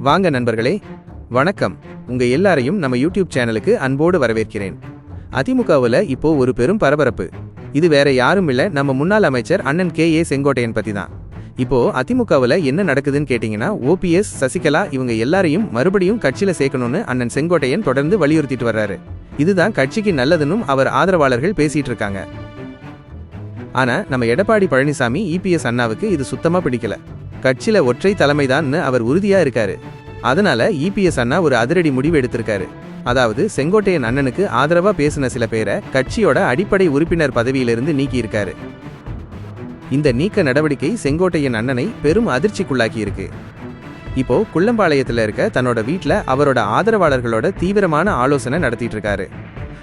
வாங்க நண்பர்களே, வணக்கம். உங்க எல்லாரையும் நம்ம யூடியூப் சேனலுக்கு அன்போடு வரவேற்கிறேன். அதிமுகவுல இப்போ ஒரு பெரும் பரபரப்பு. இது வேற யாரும் இல்ல, நம்ம முன்னாள் அமைச்சர் அண்ணன் கே.ஏ. செங்கோட்டையன் பத்தி தான். இப்போ அதிமுகவுல என்ன நடக்குதுன்னு கேட்டீங்கன்னா, ஓபிஎஸ், சசிகலா இவங்க எல்லாரையும் மறுபடியும் கட்சியில சேர்க்கணும்னு அண்ணன் செங்கோட்டையன் தொடர்ந்து வலியுறுத்திட்டு வர்றாரு. இதுதான் கட்சிக்கு நல்லதுன்னு அவர் ஆதரவாளர்கள் பேசிட்டு இருக்காங்க. ஆனா நம்ம எடப்பாடி பழனிசாமி இபிஎஸ் அண்ணாவுக்கு இது சுத்தமா பிடிக்கல. கட்சியில ஒற்றை தலைமைதான்னு அவர் உறுதியா இருக்காரு. அதனால இபிஎஸ் அண்ணா ஒரு அதிரடி முடிவு எடுத்திருக்காரு. அதாவது செங்கோட்டையன் அண்ணனுக்கு ஆதரவா பேசின சில பேரை கட்சியோட அடிப்படை உறுப்பினர் பதவியிலிருந்து நீக்கி இருக்காரு. இந்த நீக்க நடவடிக்கை செங்கோட்டையன் அண்ணனை பெரும் அதிர்ச்சிக்குள்ளாக்கி இருக்கு. இப்போ குள்ளம்பாளையத்துல இருக்க தன்னோட வீட்டுல அவரோட ஆதரவாளர்களோட தீவிரமான ஆலோசனை நடத்திட்டு இருக்காரு.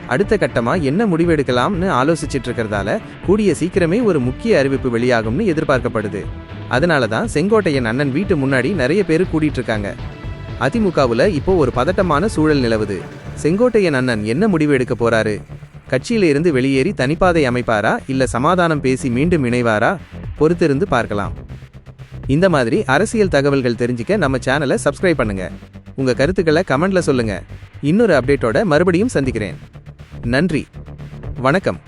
அடுத்த கட்டமா என்ன முடிவெடுக்கலாம்னு ஆலோசிச்சுட்டு இருக்கிறதால கூடிய சீக்கிரமே ஒரு முக்கிய அறிவிப்பு வெளியாகும்னு எதிர்பார்க்கப்படுது. அதனாலதான் செங்கோட்டையன் அண்ணன் வீட்டு முன்னாடி நிறைய பேர் கூட்டிட்டு இருக்காங்க. அதிமுகவுல இப்போ ஒரு பதட்டமான சூழல் நிலவுது. செங்கோட்டையன் அண்ணன் என்ன முடிவு எடுக்க போறாரு? கட்சியில இருந்து வெளியேறி தனிப்பாதை அமைப்பாரா, இல்ல சமாதானம் பேசி மீண்டும் இணைவாரா? பொறுத்திருந்து பார்க்கலாம். இந்த மாதிரி அரசியல் தகவல்கள் தெரிஞ்சுக்க நம்ம சேனலை சப்ஸ்கிரைப் பண்ணுங்க. உங்க கருத்துக்களை கமெண்ட்ல சொல்லுங்க. இன்னொரு அப்டேட்டோட மறுபடியும் சந்திக்கிறேன். நன்றி, வணக்கம்.